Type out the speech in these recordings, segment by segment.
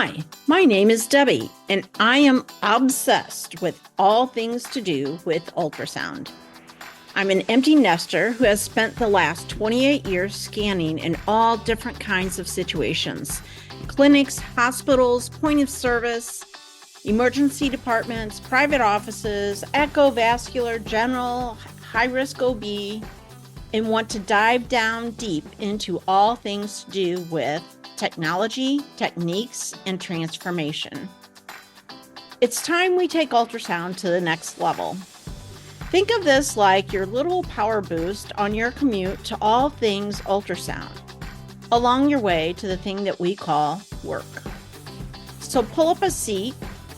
Hi, my name is Debbie, and I am obsessed with all things to do with ultrasound. I'm an empty nester who has spent the last 28 years scanning in all different kinds of situations: clinics, hospitals, point of service, emergency departments, private offices, echo, vascular, general, high risk OB, and want to dive down deep into all things to do with technology, techniques, and transformation. It's time we take ultrasound to the next level. Think of this like your little power boost on your commute to all things ultrasound, along your way to the thing that we call work. So pull up a seat,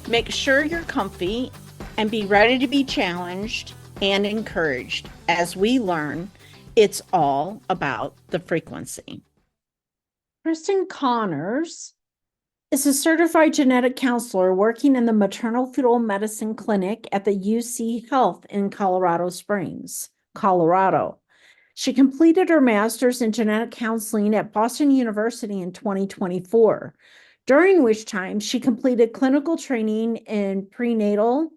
make sure you're comfy, and be ready to be challenged and encouraged as we learn it's all about the frequency. Kristen Connors is a certified genetic counselor working in the maternal-fetal medicine clinic at the UC Health in Colorado Springs, Colorado. She completed her master's in genetic counseling at Boston University in 2024, during which time she completed clinical training in prenatal,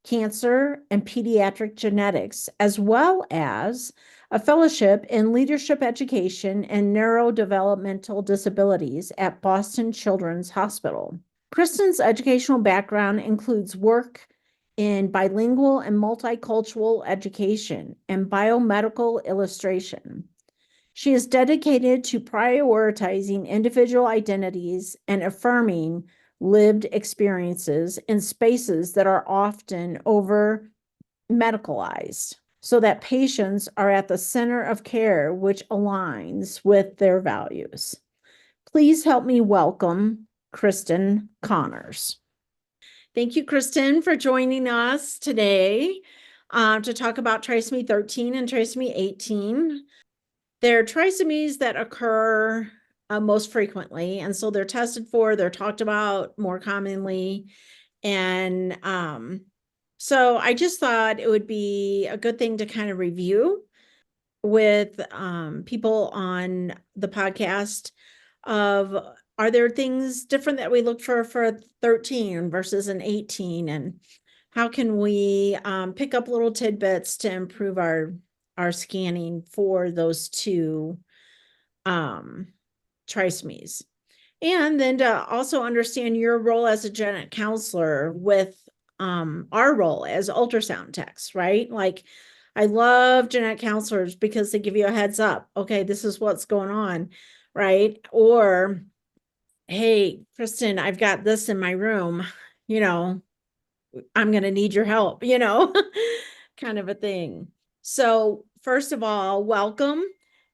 cancer, and pediatric genetics, as well as a fellowship in leadership education and neurodevelopmental disabilities at Boston Children's Hospital. Kristen's educational background includes work in bilingual and multicultural education and biomedical illustration. She is dedicated to prioritizing individual identities and affirming lived experiences in spaces that are often over medicalized, so that patients are at the center of care, which aligns with their values. Please help me welcome Kristen Connors. Thank you, Kristen, for joining us today to talk about trisomy 13 and trisomy 18. They're trisomies that occur most frequently, and so they're tested for, they're talked about more commonly, and so I just thought it would be a good thing to kind of review with people on the podcast of, are there things different that we look for 13 versus an 18, and how can we pick up little tidbits to improve our scanning for those two trisomies. And then to also understand your role as a genetic counselor with our role as ultrasound techs, right? Like, I love genetic counselors because they give you a heads up. Okay, this is what's going on, right? Or, hey, Kristen, I've got this in my room, I'm going to need your help, kind of a thing. So first of all, welcome,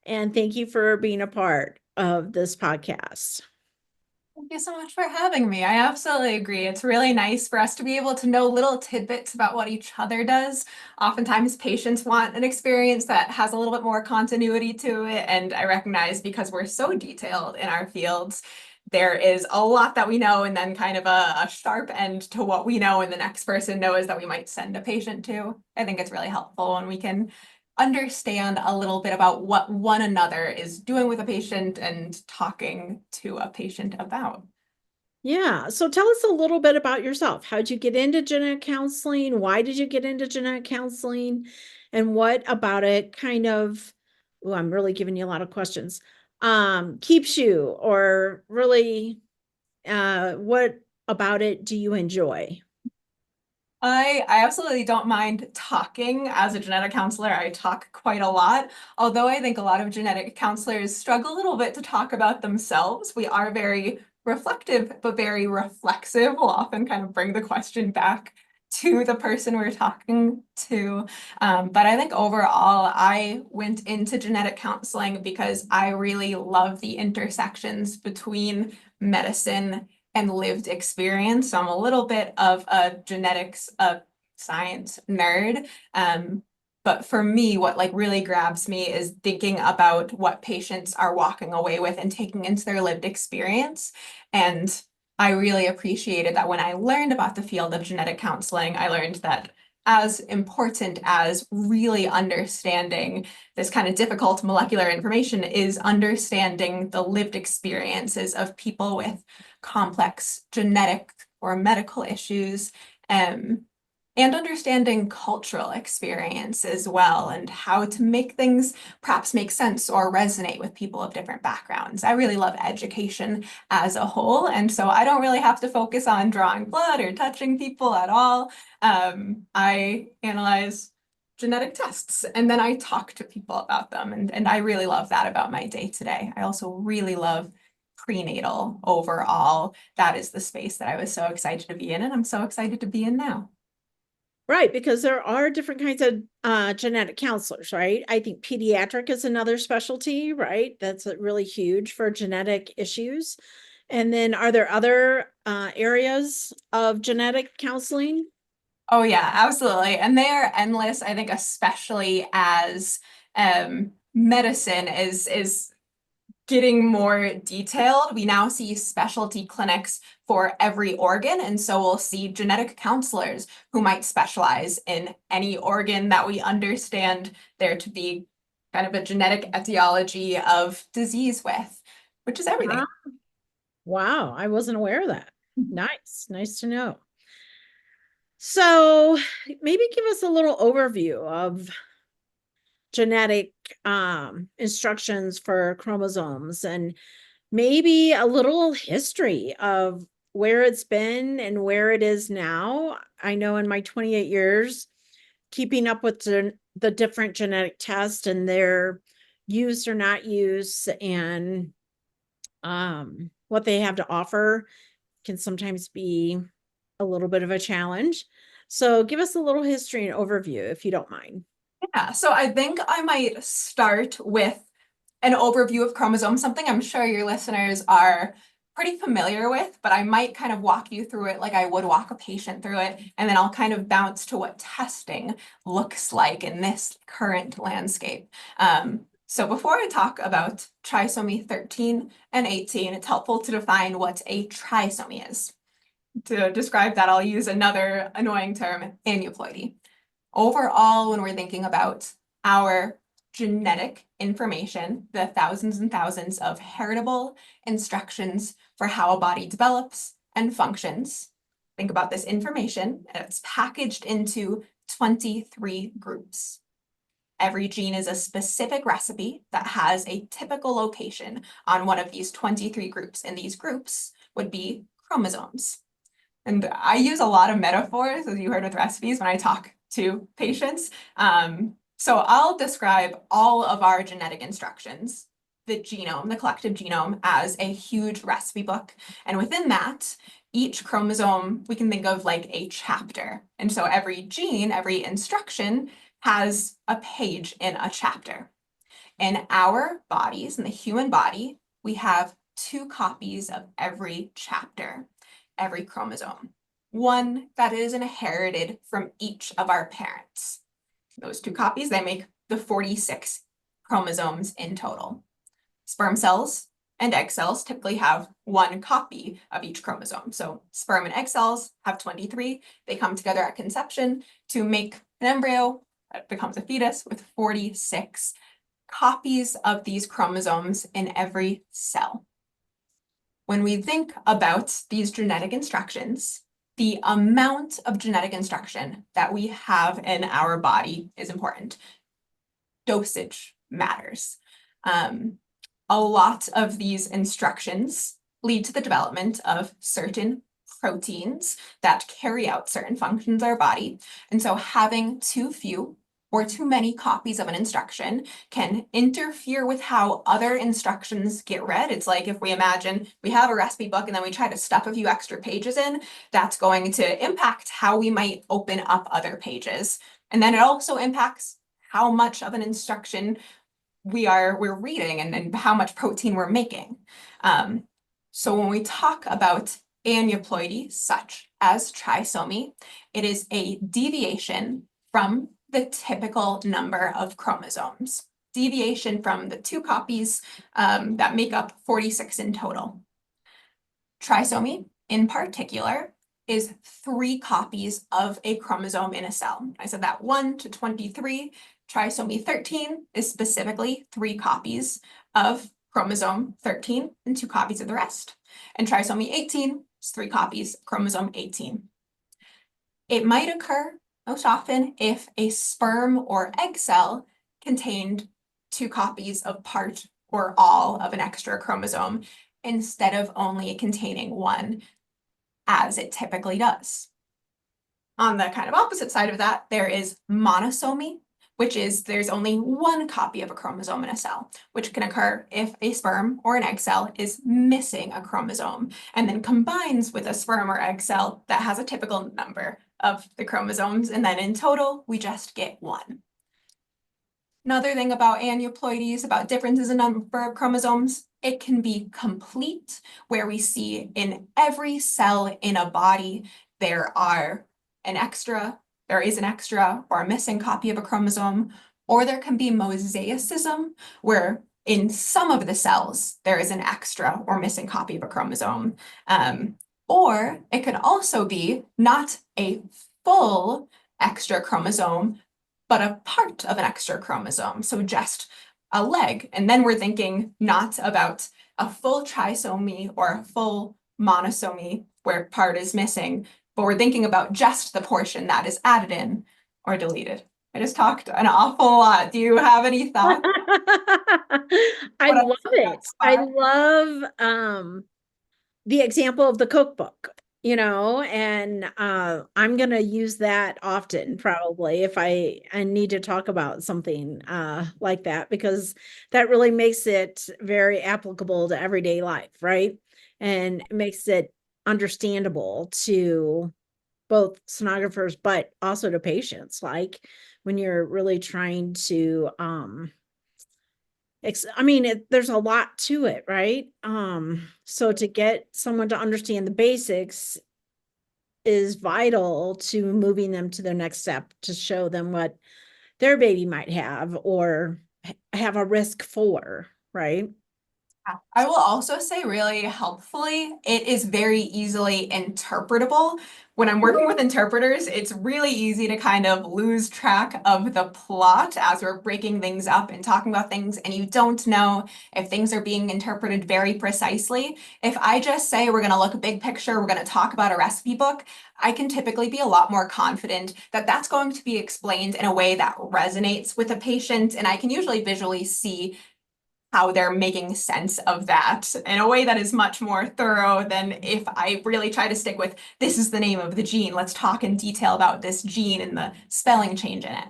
and thank you for being a part of this podcast. Thank you so much for having me. I absolutely agree. It's really nice for us to be able to know little tidbits about what each other does. Oftentimes patients want an experience that has a little bit more continuity to it. And I recognize, because we're so detailed in our fields, there is a lot that we know, and then kind of a sharp end to what we know and the next person knows that we might send a patient to. I think it's really helpful when we can understand a little bit about what one another is doing with a patient and talking to a patient about. Yeah. So tell us a little bit about yourself. How'd you get into genetic counseling? Why did you get into genetic counseling? And what about it kind of, oh, I'm really giving you a lot of questions, keeps you, or really, what about it do you enjoy? I absolutely don't mind talking. As a genetic counselor, I talk quite a lot. Although I think a lot of genetic counselors struggle a little bit to talk about themselves. We are very reflective, but very reflexive. We'll often kind of bring the question back to the person we're talking to. But I think overall, I went into genetic counseling because I really love the intersections between medicine and lived experience. So I'm a little bit of a genetics science nerd. But for me, what really grabs me is thinking about what patients are walking away with and taking into their lived experience. And I really appreciated that when I learned about the field of genetic counseling, I learned that as important as really understanding this kind of difficult molecular information is understanding the lived experiences of people with complex genetic or medical issues, and understanding cultural experience as well, and how to make things perhaps make sense or resonate with people of different backgrounds. I really love education as a whole, and so I don't really have to focus on drawing blood or touching people at all. I analyze genetic tests and then I talk to people about them, and I really love that about my day today. I also really love prenatal overall. That is the space that I was so excited to be in, and I'm so excited to be in now. Right, because there are different kinds of genetic counselors, right? I think pediatric is another specialty, right? That's really huge for genetic issues. And then are there other areas of genetic counseling? Oh yeah, absolutely. And they are endless, I think, especially as medicine is getting more detailed. We now see specialty clinics for every organ. And so we'll see genetic counselors who might specialize in any organ that we understand there to be kind of a genetic etiology of disease with, which is everything. Ah, wow, I wasn't aware of that. Nice, nice to know. So maybe give us a little overview of genetic instructions for chromosomes and maybe a little history of where it's been and where it is now. I know in my 28 years, keeping up with the different genetic tests and their use or not use and what they have to offer can sometimes be a little bit of a challenge. So give us a little history and overview if you don't mind. Yeah, so I think I might start with an overview of chromosomes, something I'm sure your listeners are pretty familiar with, but I might kind of walk you through it like I would walk a patient through it, and then I'll kind of bounce to what testing looks like in this current landscape. So before I talk about trisomy 13 and 18, it's helpful to define what a trisomy is. To describe that, I'll use another annoying term, aneuploidy. Overall, when we're thinking about our genetic information, the thousands and thousands of heritable instructions for how a body develops and functions, think about this information, and it's packaged into 23 groups. Every gene is a specific recipe that has a typical location on one of these 23 groups, and these groups would be chromosomes. And I use a lot of metaphors, as you heard with recipes, when I talk to patients. So I'll describe all of our genetic instructions, the genome, the collective genome, as a huge recipe book. And within that, each chromosome we can think of like a chapter. And so every gene, every instruction has a page in a chapter. In our bodies, in the human body, we have 2 copies of every chapter, every chromosome. One that is inherited from each of our parents. Those 2 copies, they make the 46 chromosomes in total. Sperm cells and egg cells typically have 1 copy of each chromosome. So sperm and egg cells have 23. They come together at conception to make an embryo that becomes a fetus with 46 copies of these chromosomes in every cell. When we think about these genetic instructions, the amount of genetic instruction that we have in our body is important. Dosage matters. A lot of these instructions lead to the development of certain proteins that carry out certain functions of our body. And so having too few or too many copies of an instruction can interfere with how other instructions get read. It's like if we imagine we have a recipe book and then we try to stuff a few extra pages in, that's going to impact how we might open up other pages. And then it also impacts how much of an instruction we're reading and how much protein we're making. So when we talk about aneuploidy, such as trisomy, it is a deviation from the typical number of chromosomes, deviation from the 2 copies that make up 46 in total. Trisomy, in particular, is 3 copies of a chromosome in a cell. I said that 1 to 23. Trisomy 13 is specifically 3 copies of chromosome 13 and 2 copies of the rest. And trisomy 18 is 3 copies of chromosome 18. It might occur most often if a sperm or egg cell contained 2 copies of part or all of an extra chromosome instead of only containing 1, as it typically does. On the kind of opposite side of that, there is monosomy, which is there's only 1 copy of a chromosome in a cell, which can occur if a sperm or an egg cell is missing a chromosome and then combines with a sperm or egg cell that has a typical number of the chromosomes, and then in total, we just get 1. Another thing about aneuploidies, about differences in number of chromosomes, it can be complete, where we see in every cell in a body, there is an extra or a missing copy of a chromosome, or there can be mosaicism, where in some of the cells, there is an extra or missing copy of a chromosome. Or it could also be not a full extra chromosome, but a part of an extra chromosome, so just a leg. And then we're thinking not about a full trisomy or a full monosomy where part is missing, but we're thinking about just the portion that is added in or deleted. I just talked an awful lot. Do you have any thoughts? I What I love said it. thus I far? love the example of the cookbook, and I'm gonna use that often probably if I need to talk about something like that, because that really makes it very applicable to everyday life, right? And it makes it understandable to both sonographers but also to patients, like when you're really trying to there's a lot to it, right? So to get someone to understand the basics is vital to moving them to their next step, to show them what their baby might have or have a risk for, right? I will also say really helpfully, it is very easily interpretable. When I'm working with interpreters, it's really easy to kind of lose track of the plot as we're breaking things up and talking about things, and you don't know if things are being interpreted very precisely. If I just say we're going to look big picture, we're going to talk about a recipe book, I can typically be a lot more confident that that's going to be explained in a way that resonates with a patient, and I can usually visually see how they're making sense of that in a way that is much more thorough than if I really try to stick with, this is the name of the gene, let's talk in detail about this gene and the spelling change in it.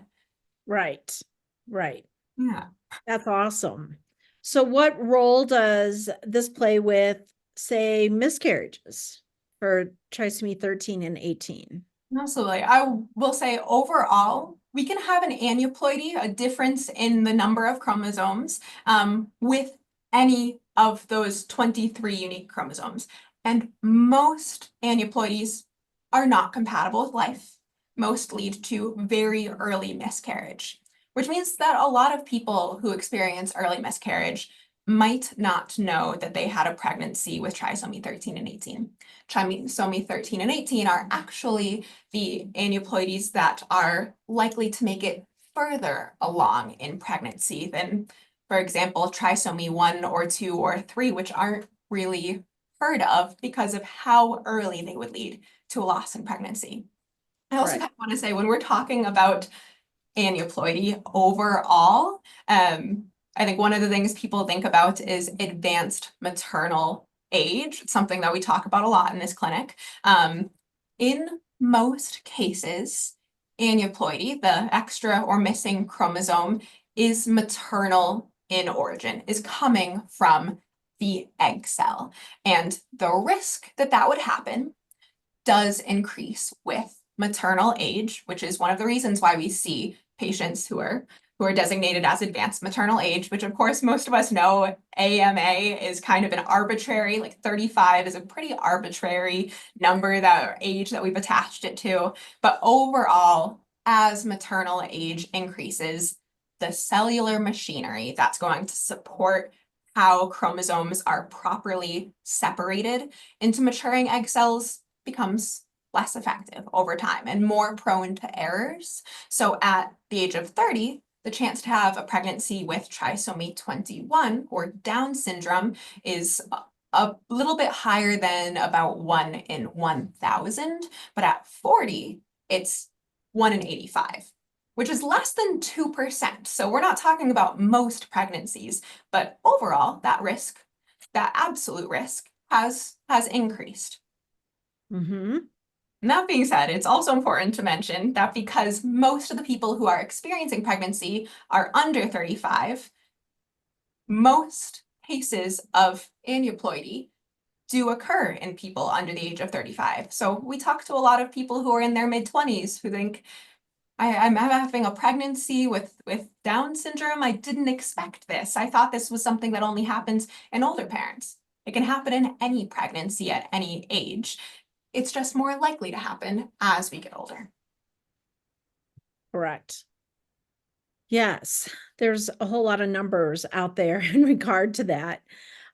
Right. Right. Yeah. That's awesome. So what role does this play with, say, miscarriages for trisomy 13 and 18? Absolutely. I will say overall, we can have an aneuploidy, a difference in the number of chromosomes, with any of those 23 unique chromosomes. And most aneuploidies are not compatible with life. Most lead to very early miscarriage, which means that a lot of people who experience early miscarriage might not know that they had a pregnancy with trisomy 13 and 18. Trisomy 13 and 18 are actually the aneuploidies that are likely to make it further along in pregnancy than, for example, trisomy 1 or 2 or 3, which aren't really heard of because of how early they would lead to a loss in pregnancy. I also Right. kind of want to say when we're talking about aneuploidy overall, I think one of the things people think about is advanced maternal age. It's something that we talk about a lot in this clinic. In most cases, aneuploidy, the extra or missing chromosome, is maternal in origin, is coming from the egg cell. And the risk that that would happen does increase with maternal age, which is one of the reasons why we see patients who are designated as advanced maternal age, which of course most of us know AMA is kind of an arbitrary, like 35 is a pretty arbitrary number, that age that we've attached it to. But overall, as maternal age increases, the cellular machinery that's going to support how chromosomes are properly separated into maturing egg cells becomes less effective over time and more prone to errors. So at the age of 30, the chance to have a pregnancy with trisomy 21 or Down syndrome is a little bit higher than about 1 in 1,000, but at 40, it's 1 in 85, which is less than 2%. So we're not talking about most pregnancies, but overall, that risk, that absolute risk, has increased. Mm-hmm. And that being said, it's also important to mention that because most of the people who are experiencing pregnancy are under 35, most cases of aneuploidy do occur in people under the age of 35. So we talk to a lot of people who are in their mid-20s who think, I'm having a pregnancy with Down syndrome. I didn't expect this. I thought this was something that only happens in older parents. It can happen in any pregnancy at any age. It's just more likely to happen as we get older. Correct. Yes, there's a whole lot of numbers out there in regard to that.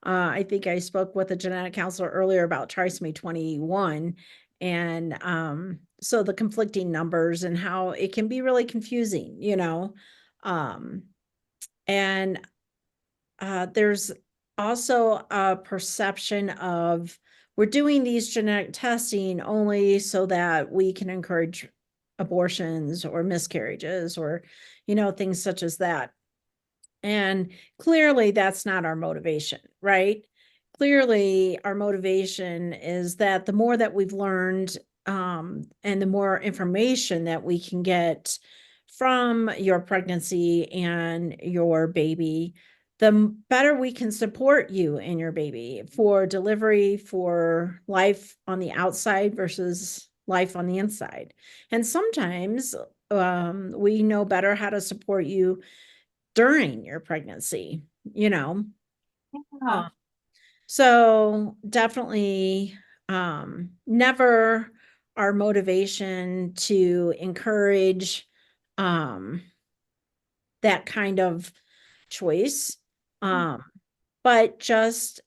I think I spoke with a genetic counselor earlier about trisomy 21 and so the conflicting numbers and how it can be really confusing, you know. Um, and there's also a perception of we're doing these genetic testing only so that we can encourage abortions or miscarriages or, you know, things such as that. And clearly, that's not our motivation, right? Clearly, our motivation is that the more that we've learned and the more information that we can get from your pregnancy and your baby, the better we can support you and your baby for delivery, for life on the outside versus life on the inside. And sometimes we know better how to support you during your pregnancy, you know. Yeah. Uh, so definitely never our motivation to encourage um that kind of choice. Um, but just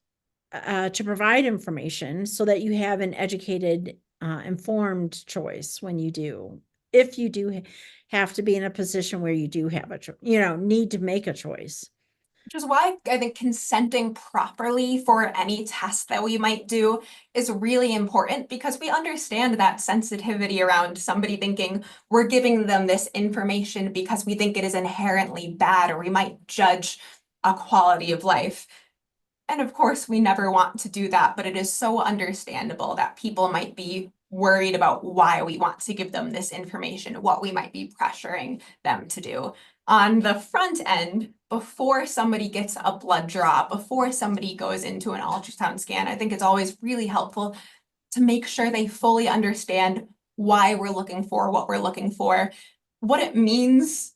to provide information so that you have an educated, informed choice when you do, if you do have to be in a position where you do have a, you know, need to make a choice. Which is why I think consenting properly for any test that we might do is really important because we understand that sensitivity around somebody thinking we're giving them this information because we think it is inherently bad or we might judge a quality of life. And of course, we never want to do that, but it is so understandable that people might be worried about why we want to give them this information, what we might be pressuring them to do. On the front end, before somebody gets a blood draw, before somebody goes into an ultrasound scan, I think it's always really helpful to make sure they fully understand why we're looking for what we're looking for, what it means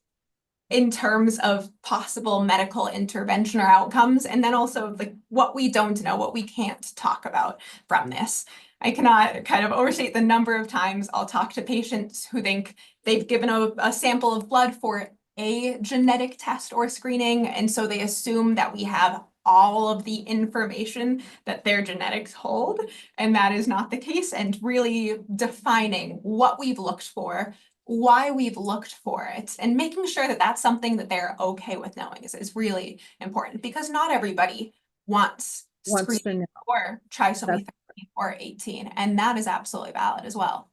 in terms of possible medical intervention or outcomes, and then also like what we don't know, what we can't talk about from this. I cannot kind of overstate the number of times I'll talk to patients who think they've given a sample of blood for a genetic test or screening, and so they assume that we have all of the information that their genetics hold, and that is not the case, and really defining what we've looked for, why we've looked for it, and making sure that that's something that they're okay with knowing is really important because not everybody wants Wants screening to know or that. trisomy 30 or 18, and that is absolutely valid as well.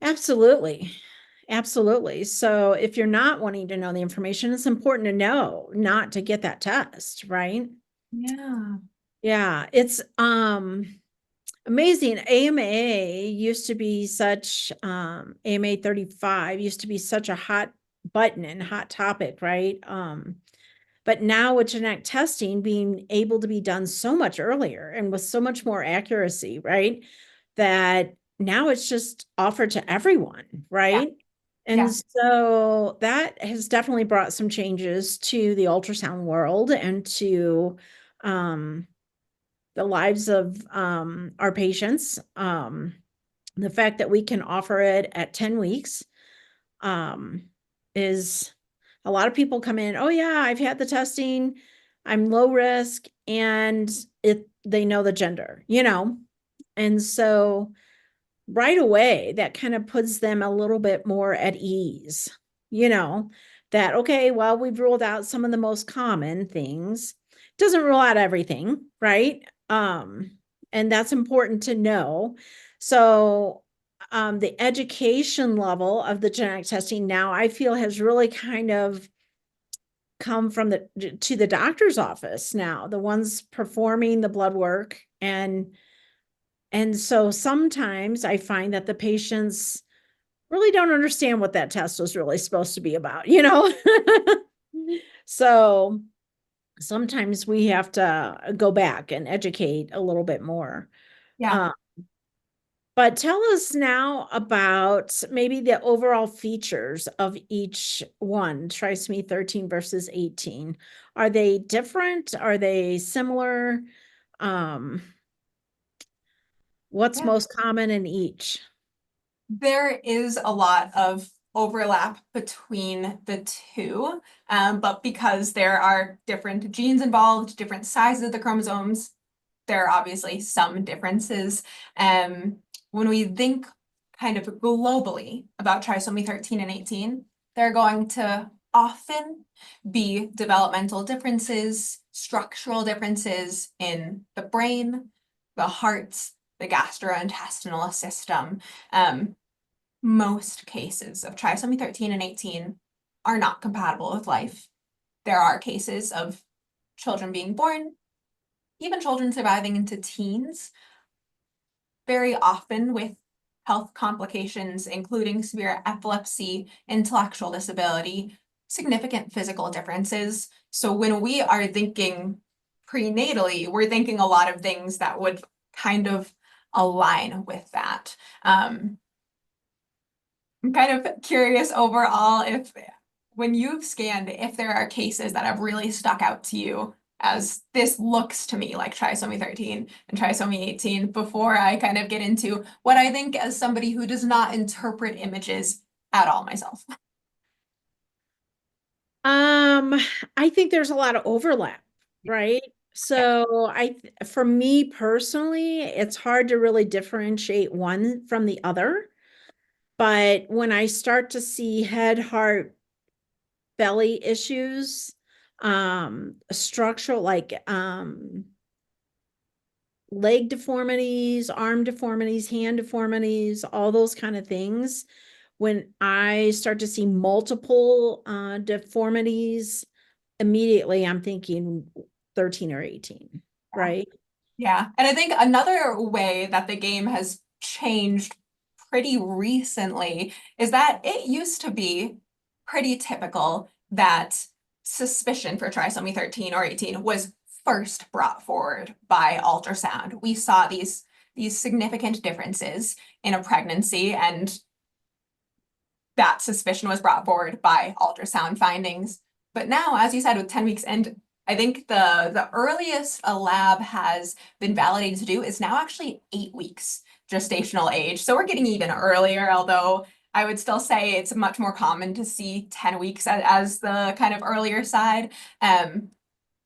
Absolutely. Absolutely. So if you're not wanting to know the information, it's important to know not to get that test, right? Yeah. Yeah, it's amazing. AMA used to be such AMA 35 used to be such a hot button and hot topic, right? But now with genetic testing being able to be done so much earlier and with so much more accuracy, right? That now it's just offered to everyone, Yeah. right? And Yeah. so that has definitely brought some changes to the ultrasound world and to the lives of our patients. The fact that we can offer it at 10 weeks um, is a lot of people come in, oh yeah, I've had the testing, I'm low risk, and they know the gender, you know. And so right away, that kind of puts them a little bit more at ease, you know, that, okay, well, we've ruled out some of the most common things. Doesn't rule out everything, right? And that's important to know. So, the education level of the genetic testing now, I feel, has really kind of come from the to the doctor's office now, the ones performing the blood work. And so sometimes I find that the patients really don't understand what that test was really supposed to be about, you know? So sometimes we have to go back and educate a little bit more. Yeah. Uh, but tell us now about maybe the overall features of each one, trisomy 13 versus 18. Are they different? Are they similar? Um, what's Yeah. most common in each? There is a lot of overlap between the two, but because there are different genes involved, different sizes of the chromosomes, there are obviously some differences. When we think kind of globally about trisomy 13 and 18, they're going to often be developmental differences, structural differences in the brain, the heart, the gastrointestinal system. Um, Most cases of trisomy 13 and 18 are not compatible with life. There are cases of children being born, even children surviving into teens, very often with health complications, including severe epilepsy, intellectual disability, significant physical differences. So when we are thinking prenatally, we're thinking a lot of things that would kind of align with that. I'm kind of curious overall if when you've scanned, if there are cases that have really stuck out to you as this looks to me like trisomy 13 and trisomy 18 before I kind of get into what I think as somebody who does not interpret images at all myself. Um, I think there's a lot of overlap, right? Yeah. So for me personally, it's hard to really differentiate one from the other. But when I start to see head, heart, belly issues, structural leg deformities, arm deformities, hand deformities, all those kind of things. When I start to see multiple deformities, immediately I'm thinking 13 or 18, right? Yeah. And I think another way that the game has changed pretty recently is that it used to be pretty typical that suspicion for trisomy 13 or 18 was first brought forward by ultrasound. We saw these significant differences in a pregnancy, and that suspicion was brought forward by ultrasound findings. But now, as you said, with 10 weeks, and I think the earliest a lab has been validated to do is now actually 8 weeks gestational age. So we're getting even earlier, although I would still say it's much more common to see 10 weeks as the kind of earlier side.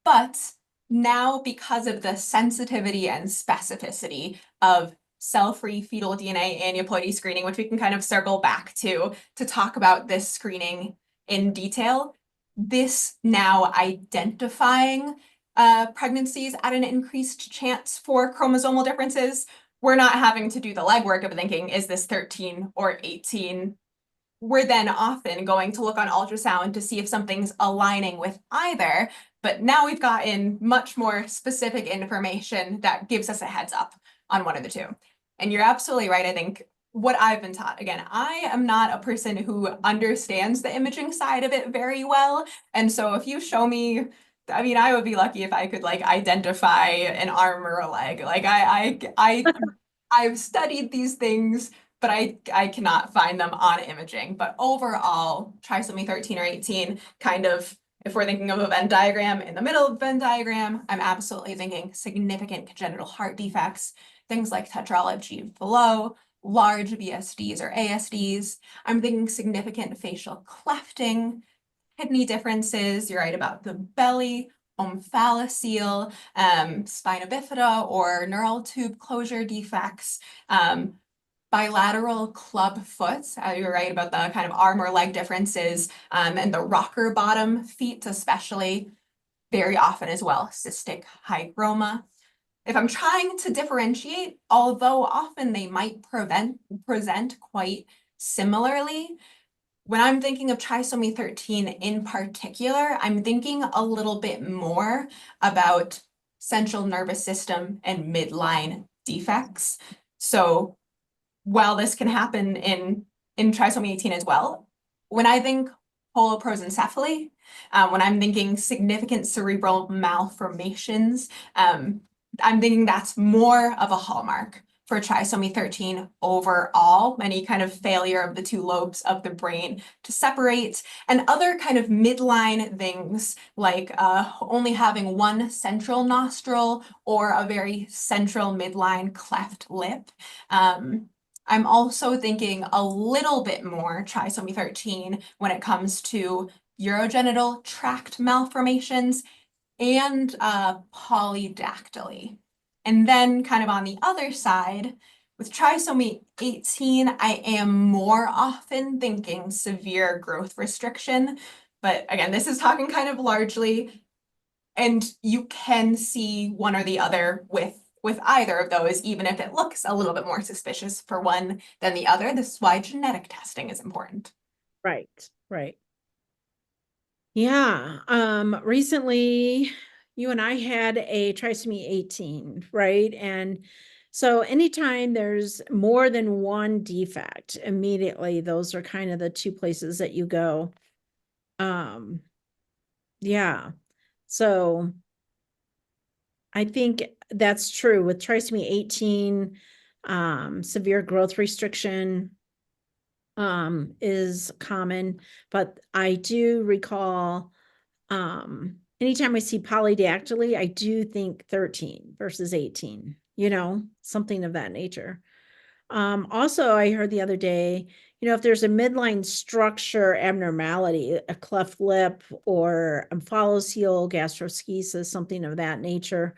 But now, because of the sensitivity and specificity of cell-free fetal DNA aneuploidy screening, which we can kind of circle back to talk about this screening in detail, this now identifying pregnancies at an increased chance for chromosomal differences, we're not having to do the legwork of thinking, is this 13 or 18? We're then often going to look on ultrasound to see if something's aligning with either. But now we've gotten much more specific information that gives us a heads up on one of the two. And you're absolutely right. I think what I've been taught, again, I am not a person who understands the imaging side of it very well. And so if you show me, I mean, I would be lucky if I could like identify an arm or a leg. Like I've studied these things, but I cannot find them on imaging. But overall, trisomy 13 or 18, kind of, if we're thinking of a Venn diagram, in the middle of the Venn diagram, I'm absolutely thinking significant congenital heart defects, things like tetralogy below, large VSDs or ASDs. I'm thinking significant facial clefting, kidney differences. You're right about the belly,, spina bifida or neural tube closure defects. bilateral club foot. You're right about the kind of arm or leg differences, and the rocker bottom feet, especially very often as well, cystic hygroma. If I'm trying to differentiate, although often they might present quite similarly, when I'm thinking of trisomy 13 in particular, I'm thinking a little bit more about central nervous system and midline defects. So while this can happen in trisomy 18 as well, when I think holoprosencephaly, when I'm thinking significant cerebral malformations, I'm thinking that's more of a hallmark for trisomy 13 overall, any kind of failure of the two lobes of the brain to separate, and other kind of midline things like only having one central nostril or a very central midline cleft lip. I'm also thinking a little bit more trisomy 13 when it comes to urogenital tract malformations and polydactyly. And then kind of on the other side, with trisomy 18, I am more often thinking severe growth restriction. But again, this is talking kind of largely, and you can see one or the other with either of those, even if it looks a little bit more suspicious for one than the other. This is why genetic testing is important. Right, right. Yeah. Recently you and I had a trisomy 18, right? And so anytime there's more than one defect, immediately those are kind of the two places that you go. Um, yeah. So I think that's true with trisomy 18, severe growth restriction is common, but I do recall anytime I see polydactyly, I do think 13 versus 18, something of that nature. Also, I heard the other day, if there's a midline structure abnormality, a cleft lip or omphalocele, gastroschisis, something of that nature,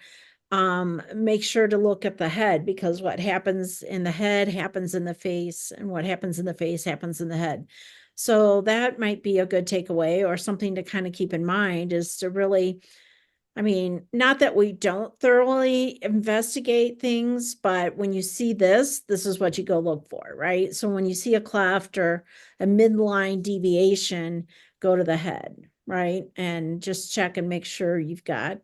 make sure to look at the head, because what happens in the head happens in the face, and what happens in the face happens in the head. So that might be a good takeaway, or something to kind of keep in mind, is to really, not that we don't thoroughly investigate things, but when you see this is what you go look for, right? So when you see a cleft or a midline deviation, go to the head, right? And just check and make sure you've got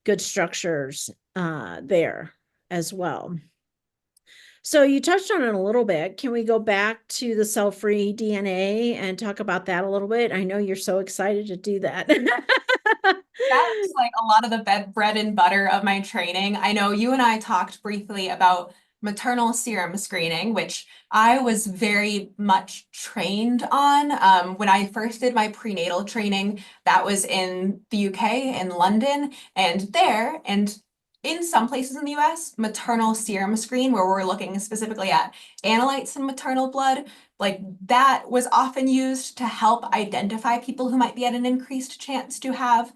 good structures there as well. So you touched on it a little bit. Can we go back to the cell-free DNA and talk about that a little bit? I know you're so excited to do that. That's like a lot of the bread and butter of my training. I know you and I talked briefly about maternal serum screening, which I was very much trained on. When I first did my prenatal training, that was in the UK, in London, and in some places in the US, maternal serum screen, where we're looking specifically at analytes in maternal blood, like that was often used to help identify people who might be at an increased chance to have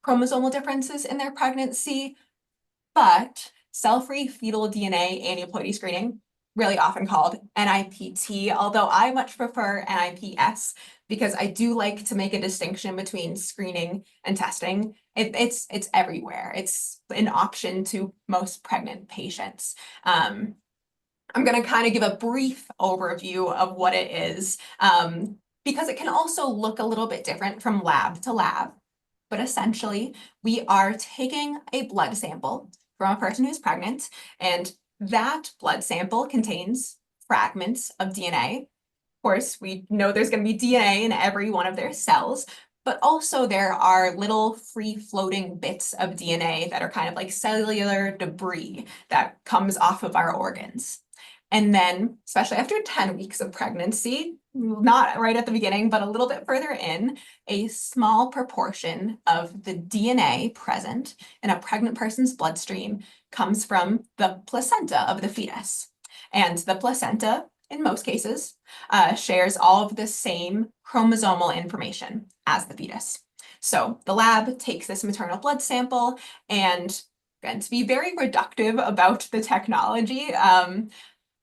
chromosomal differences in their pregnancy, but cell-free fetal DNA aneuploidy screening, really often called NIPT, although I much prefer NIPS because I do like to make a distinction between screening and testing. It's everywhere. It's an option to most pregnant patients. I'm going to kind of give a brief overview of what it is, because it can also look a little bit different from lab to lab. But essentially, we are taking a blood sample from a person who's pregnant, and that blood sample contains fragments of DNA. Of course, we know there's going to be DNA in every one of their cells, but also there are little free-floating bits of DNA that are kind of like cellular debris that comes off of our organs. And then, especially after 10 weeks of pregnancy, not right at the beginning, but a little bit further in, a small proportion of the DNA present in a pregnant person's bloodstream comes from the placenta of the fetus. And the placenta, in most cases, shares all of the same chromosomal information as the fetus. So the lab takes this maternal blood sample, and to be very reductive about the technology,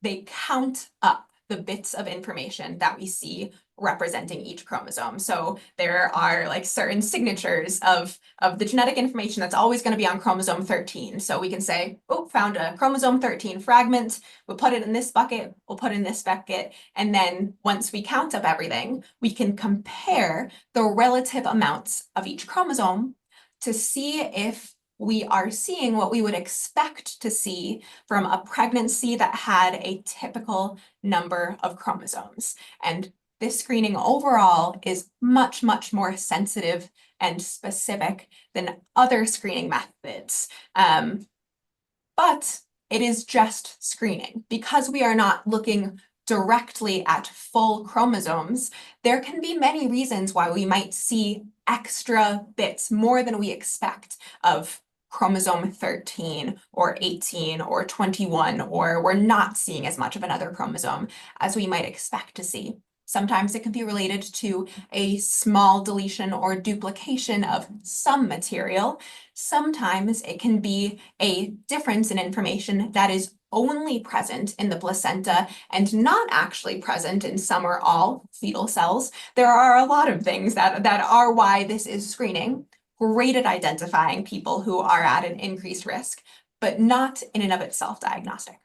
they count up the bits of information that we see representing each chromosome. So there are like certain signatures of the genetic information that's always going to be on chromosome 13. So we can say, oh, found a chromosome 13 fragment. We'll put it in this bucket. We'll put it in this bucket. And then once we count up everything, we can compare the relative amounts of each chromosome to see if we are seeing what we would expect to see from a pregnancy that had a typical number of chromosomes. And this screening overall is much, much more sensitive and specific than other screening methods. But it is just screening. Because we are not looking directly at full chromosomes, there can be many reasons why we might see extra bits, more than we expect, of chromosome 13 or 18 or 21, or we're not seeing as much of another chromosome as we might expect to see. Sometimes it can be related to a small deletion or duplication of some material. Sometimes it can be a difference in information that is only present in the placenta and not actually present in some or all fetal cells. There are a lot of things that are why this is screening. Great at identifying people who are at an increased risk, but not in and of itself diagnostic.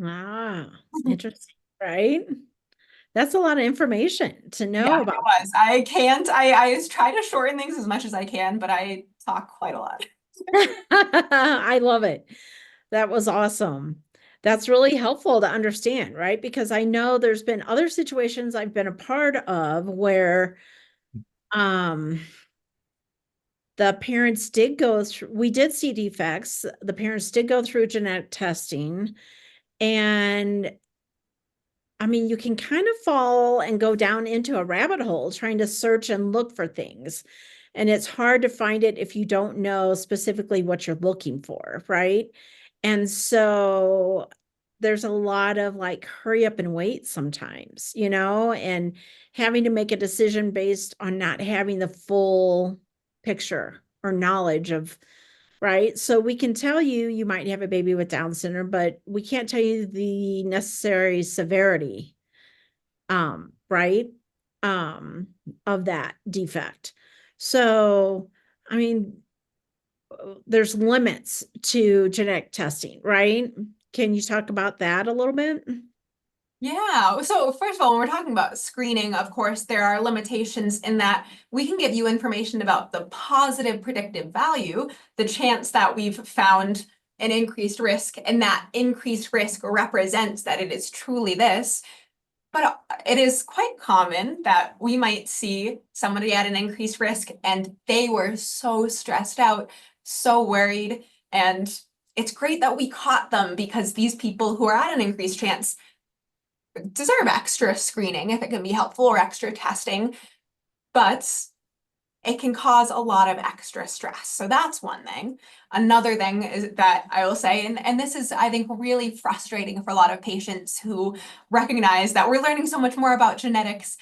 Ah, interesting, right? That's a lot of information to know Yeah, it about. was. I can't, I try to shorten things as much as I can, but I talk quite a lot. I love it. That was awesome. That's really helpful to understand, right? Because I know there's been other situations I've been a part of where um the parents did go through, we did see defects. The parents did go through genetic testing. And I mean, you can kind of fall and go down into a rabbit hole trying to search and look for things. And it's hard to find it if you don't know specifically what you're looking for, right? And so there's a lot of like hurry up and wait sometimes, and having to make a decision based on not having the full picture or knowledge of, right? So we can tell you you might have a baby with Down syndrome, but we can't tell you the necessary severity, right? Um, of that defect. So, I mean, there's limits to genetic testing, right? Can you talk about that a little bit? Yeah, so first of all, when we're talking about screening, of course, there are limitations in that we can give you information about the positive predictive value, the chance that we've found an increased risk, and that increased risk represents that it is truly this. But it is quite common that we might see somebody at an increased risk and they were so stressed out, so worried, and it's great that we caught them because these people who are at an increased chance deserve extra screening if it can be helpful, or extra testing, but it can cause a lot of extra stress. So that's one thing. Another thing is that I will say, and this is, I think, really frustrating for a lot of patients who recognize that we're learning so much more about genetics.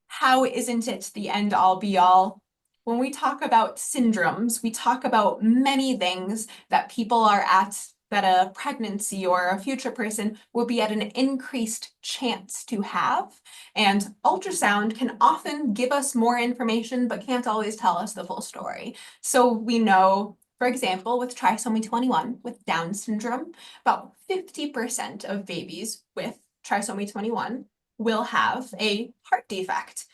How isn't it the end all be all? When we talk about syndromes, we talk about many things that people are at, that a pregnancy or a future person will be at an increased chance to have. And ultrasound can often give us more information, but can't always tell us the full story. So we know, for example, with trisomy 21, with Down syndrome, about 50% of babies with trisomy 21 will have a heart defect.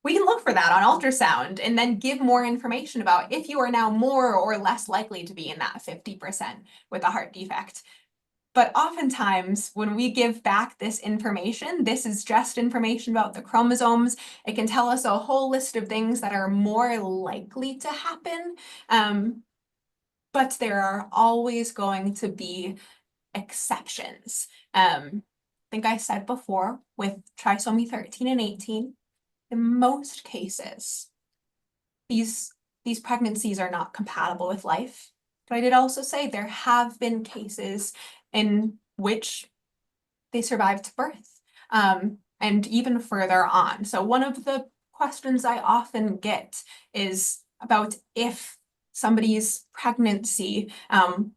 We can look for that on ultrasound and then give more information about if you are now more or less likely to be in that 50% with a heart defect. But oftentimes, when we give back this information, this is just information about the chromosomes. It can tell us a whole list of things that are more likely to happen. But there are always going to be exceptions. I think I said before with trisomy 13 and 18, in most cases, these pregnancies are not compatible with life. But I did also say there have been cases in which they survived to birth, and even further on. So one of the questions I often get is about if somebody's pregnancy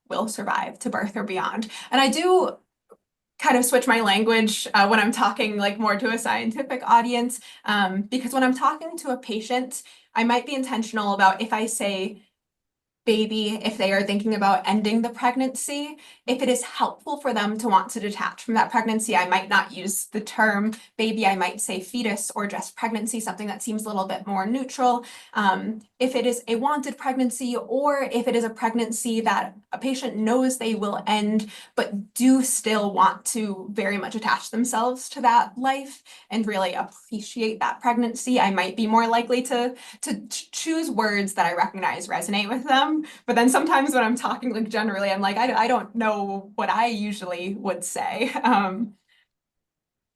will survive to birth or beyond. And I do kind of switch my language when I'm talking like more to a scientific audience, because when I'm talking to a patient, I might be intentional about if I say baby, if they are thinking about ending the pregnancy, if it is helpful for them to want to detach from that pregnancy, I might not use the term baby. I might say fetus or just pregnancy, something that seems a little bit more neutral. If it is a wanted pregnancy, or if it is a pregnancy that a patient knows they will end, but do still want to very much attach themselves to that life and really appreciate that pregnancy, I might be more likely to choose words that I recognize resonate with them. But then sometimes when I'm talking like generally, I'm like, I don't know what I usually would say.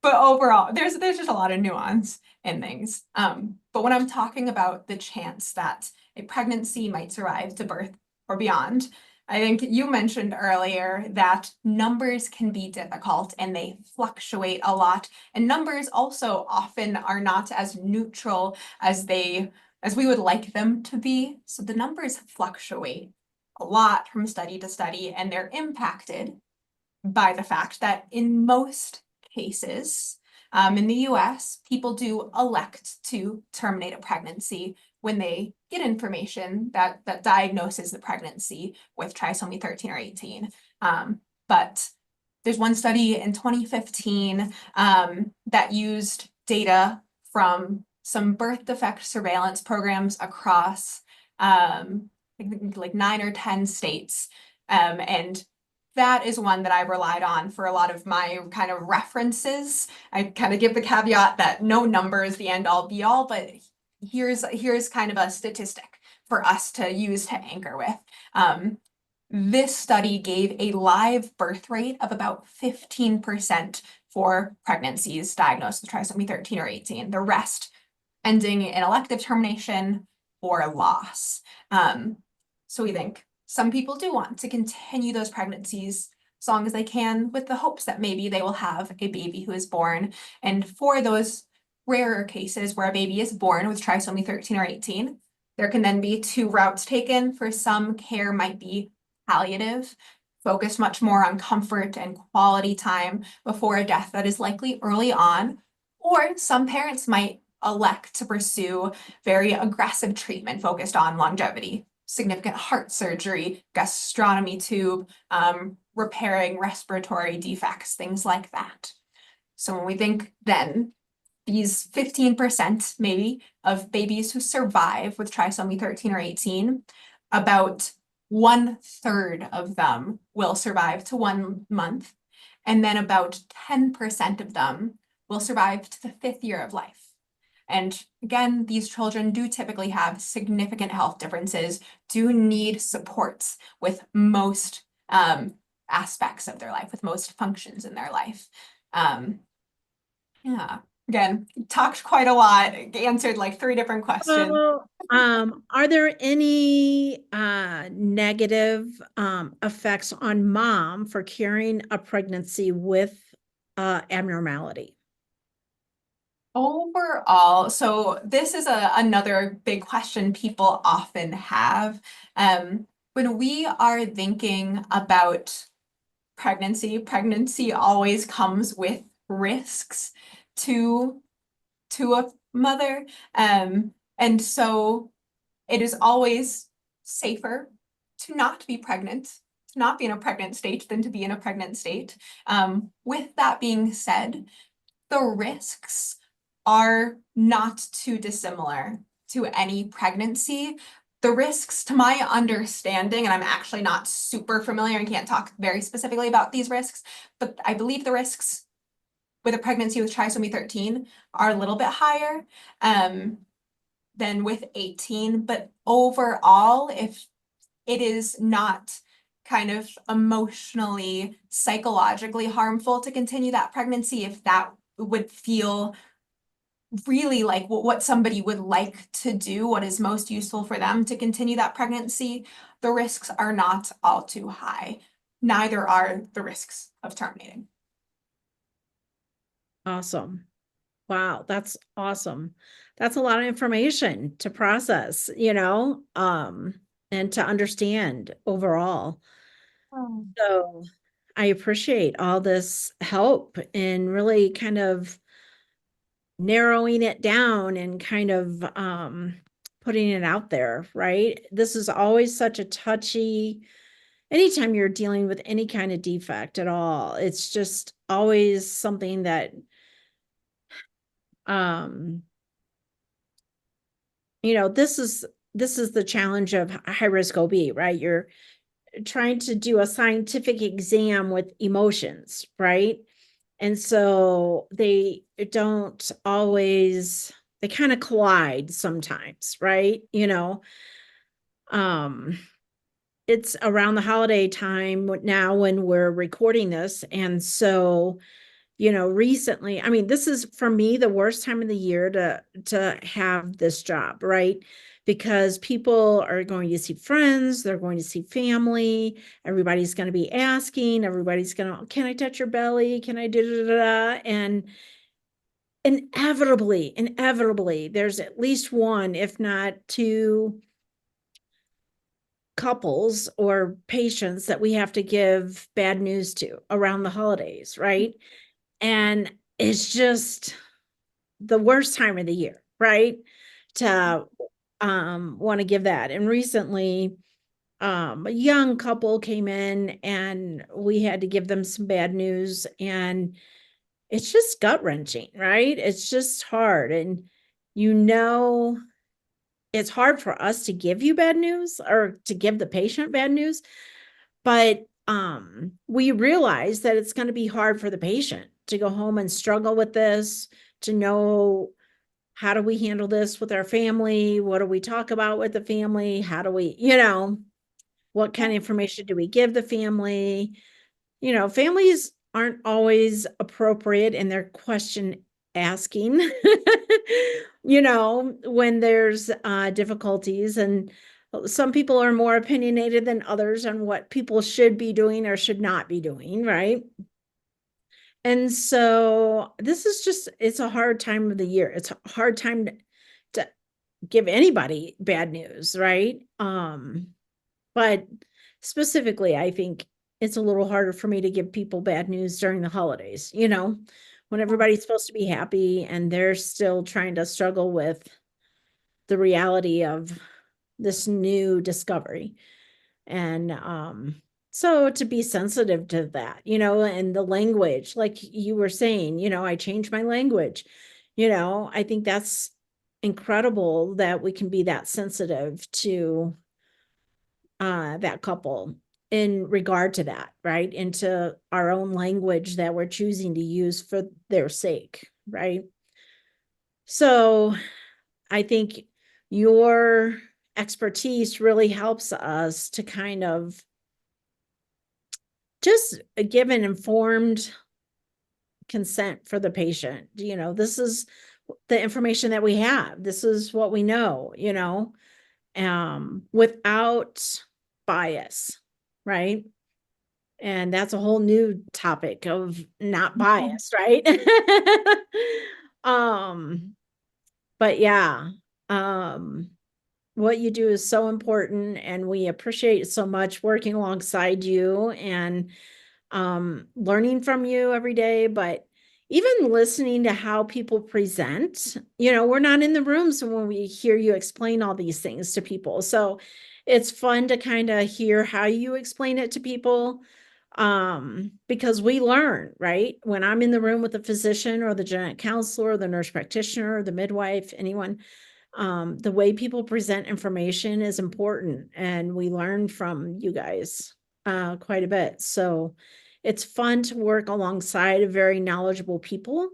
But overall, there's just a lot of nuance in things. But when I'm talking about the chance that a pregnancy might survive to birth or beyond, I think you mentioned earlier that numbers can be difficult and they fluctuate a lot. And numbers also often are not as neutral as we would like them to be. So the numbers fluctuate a lot from study to study, and they're impacted by the fact that in most cases, in the US, people do elect to terminate a pregnancy when they get information that diagnoses the pregnancy with trisomy 13 or 18. But there's one study in 2015 that used data from some birth defect surveillance programs across like 9 or 10 states. And that is one that I relied on for a lot of my kind of references. I kind of give the caveat that no number is the end all be all, but here's kind of a statistic for us to use to anchor with. This study gave a live birth rate of about 15% for pregnancies diagnosed with trisomy 13 or 18. The rest ending in elective termination or loss. So we think some people do want to continue those pregnancies as long as they can, with the hopes that maybe they will have a baby who is born. And for those rarer cases where a baby is born with trisomy 13 or 18, there can then be two routes taken. For some, care might be palliative, focused much more on comfort and quality time before a death that is likely early on. Or some parents might elect to pursue very aggressive treatment focused on longevity, significant heart surgery, gastrostomy tube, repairing respiratory defects, things like that. So when we think then these 15% maybe of babies who survive with trisomy 13 or 18, about 1/3 of them will survive to 1 month, and then about 10% of them will survive to the 5th year of life. And again, these children do typically have significant health differences, do need supports with most aspects of their life, with most functions in their life. Yeah, again, talked quite a lot, answered like 3 different questions. So, are there any negative effects on mom for carrying a pregnancy with abnormality? Overall, so this is another big question people often have. When we are thinking about pregnancy always comes with risks to a mother. And so it is always safer to not be pregnant, to not be in a pregnant state than to be in a pregnant state. With that being said, the risks are not too dissimilar to any pregnancy. The risks, to my understanding, and I'm actually not super familiar and can't talk very specifically about these risks, but I believe the risks with a pregnancy with trisomy 13 are a little bit higher than with 18. But overall, if it is not kind of emotionally, psychologically harmful to continue that pregnancy, if that would feel really like what somebody would like to do, what is most useful for them to continue that pregnancy, the risks are not all too high. Neither are the risks of terminating. Awesome. Wow, that's awesome. That's a lot of information to process, and to understand overall. Oh. So, I appreciate all this help in really kind of narrowing it down and kind of putting it out there, right? This is always such a touchy, anytime you're dealing with any kind of defect at all, it's just always something that um this is the challenge of high risk OB, right? You're trying to do a scientific exam with emotions, right? And so don't always, they kind of collide sometimes, right? Um, it's around the holiday time now when we're recording this. And so, recently, I mean, this is for me the worst time of the year to have this job, right? Because people are going to see friends, they're going to see family, everybody's going to be asking, everybody's going to, can I touch your belly? Can I do da, da, da? And inevitably, there's at least one, if not two couples or patients that we have to give bad news to around the holidays, right? And it's just the worst time of the year, right? To want to give that. And recently, a young couple came in and we had to give them some bad news, and it's just gut wrenching, right? It's just hard. And you know, it's hard for us to give you bad news or to give the patient bad news, but we realize that it's going to be hard for the patient to go home and struggle with this, to know, how do we handle this with our family? What do we talk about with the family? How do we, what kind of information do we give the family? Families aren't always appropriate in their question asking, when there's difficulties. And some people are more opinionated than others on what people should be doing or should not be doing, right? And so this is just, it's a hard time of the year. It's a hard time to give anybody bad news, right? But specifically, I think it's a little harder for me to give people bad news during the holidays, when everybody's supposed to be happy and they're still trying to struggle with the reality of this new discovery. And so to be sensitive to that, and the language, like you were saying, I changed my language. I think that's incredible that we can be that sensitive to that couple in regard to that, right? Into our own language that we're choosing to use for their sake, right? So I think your expertise really helps us to kind of just give an informed consent for the patient. This is the information that we have. This is what we know, without bias, right? And that's a whole new topic of not biased, right? um, but yeah, um, what you do is so important, and we appreciate so much working alongside you and learning from you every day. But even listening to how people present, we're not in the rooms when we hear you explain all these things to people. So it's fun to kind of hear how you explain it to people, because we learn, right? When I'm in the room with the physician or the genetic counselor or the nurse practitioner or the midwife, anyone, the way people present information is important, and we learn from you guys quite a bit. So it's fun to work alongside very knowledgeable people,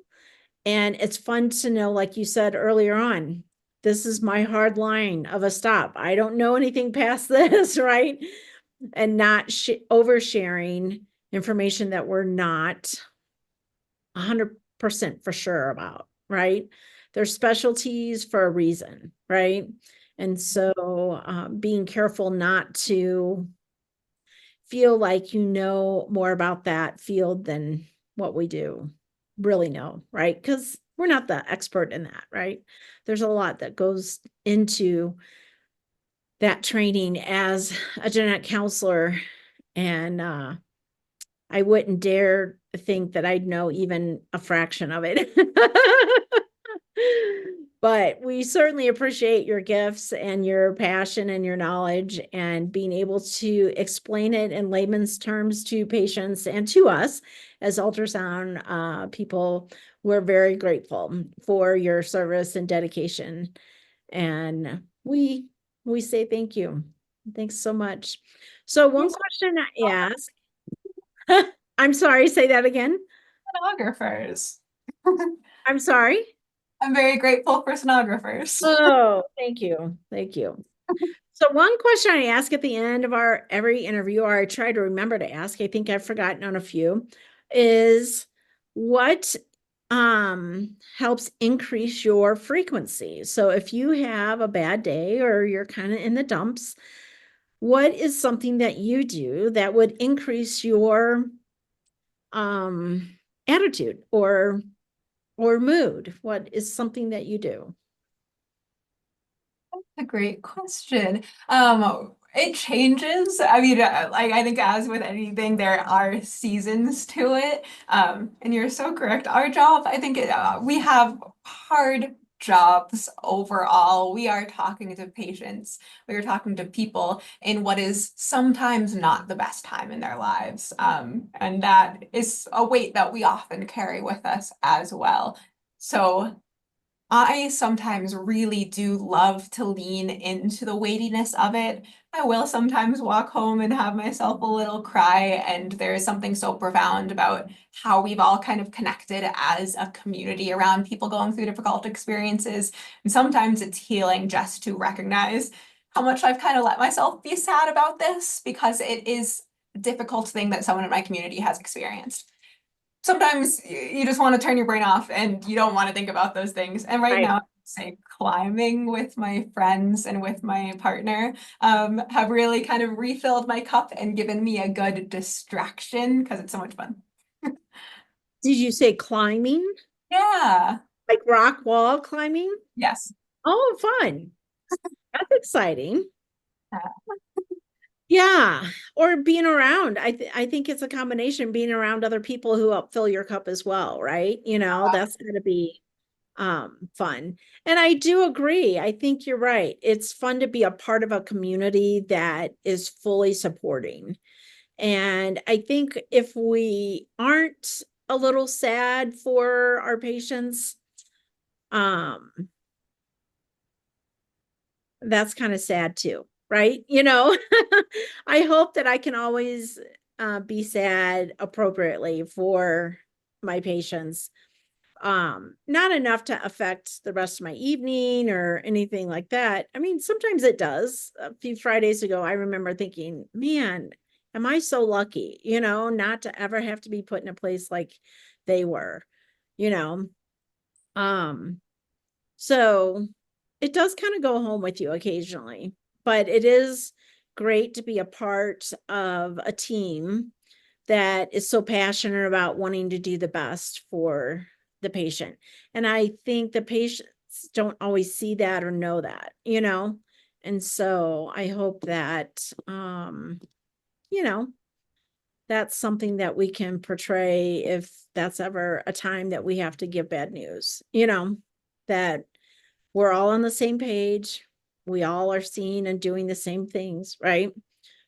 and it's fun to know, like you said earlier on, this is my hard line of a stop. I don't know anything past this, right? And not oversharing information that we're not 100% for sure about, right? There's specialties for a reason, right? And so being careful not to feel like you know more about that field than what we do really know, right? Because we're not the expert in that, right? There's a lot that goes into that training as a genetic counselor, and I wouldn't dare think that I'd know even a fraction of it. But we certainly appreciate your gifts and your passion and your knowledge and being able to explain it in layman's terms to patients and to us as ultrasound people. We're very grateful for your service and dedication. And we say thank you. Thanks so much. So one These question I are ask, I'm sorry, say that again. sonographers. I'm sorry. I'm very grateful for sonographers. Oh, thank you. Thank you. So one question I ask at the end of our every interview, or I try to remember to ask, I think I've forgotten on a few, is what helps increase your frequency. So if you have a bad day or you're kind of in the dumps, what is something that you do that would increase your attitude or mood? What is something that you do? A great question. It changes. I mean, like I think as with anything, there are seasons to it. And you're so correct. Our job, I think we have hard jobs overall. We are talking to patients. We are talking to people in what is sometimes not the best time in their lives. And that is a weight that we often carry with us as well. So I sometimes really do love to lean into the weightiness of it. I will sometimes walk home and have myself a little cry, and there is something so profound about how we've all kind of connected as a community around people going through difficult experiences. And sometimes it's healing just to recognize how much I've kind of let myself be sad about this because it is a difficult thing that someone in my community has experienced. Sometimes you just want to turn your brain off and you don't want to think about those things. And right Right. now, say climbing with my friends and with my partner have really kind of refilled my cup and given me a good distraction because it's so much fun. Did you say climbing? Yeah. Like rock wall climbing? Yes. Oh, fun. That's exciting. Uh, Yeah. Or being around. I think it's a combination being around other people who help fill your cup as well, right? That's gonna be fun. And I do agree. I think you're right. It's fun to be a part of a community that is fully supporting. And I think if we aren't a little sad for our patients, um, that's kind of sad too, right? I hope that I can always be sad appropriately for my patients. Not enough to affect the rest of my evening or anything like that. I mean, sometimes it does. A few Fridays ago, I remember thinking, man, am I so lucky, not to ever have to be put in a place like they were, you know? Um, so it does kind of go home with you occasionally, but it is great to be a part of a team that is so passionate about wanting to do the best for the patient. And I think the patients don't always see that or know that. And so I hope that, you know, that's something that we can portray if that's ever a time that we have to give bad news, that we're all on the same page. We all are seeing and doing the same things, right?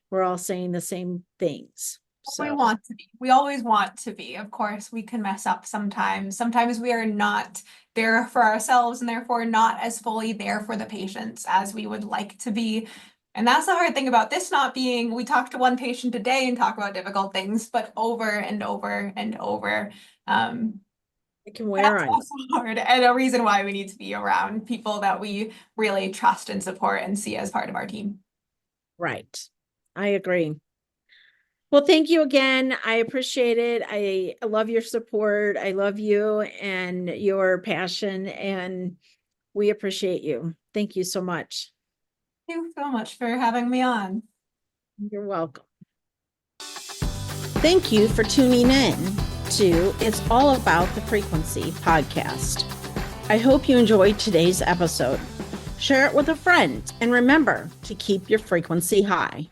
We're all saying the same things. we So, want to be. We always want to be. Of course, we can mess up sometimes. Sometimes we are not there for ourselves and therefore not as fully there for the patients as we would like to be. And that's the hard thing about this not being, we talk to one patient a day and talk about difficult things, but over and over and over. it can wear That's on you. also hard and a reason why we need to be around people that we really trust and support and see as part of our team. Right. I agree. Well, thank you again. I appreciate it. I love your support. I love you and your passion, and we appreciate you. Thank you so much. Thank you so much for having me on. You're welcome. Thank you for tuning in to It's All About the Frequency podcast. I hope you enjoyed today's episode. Share it with a friend and remember to keep your frequency high.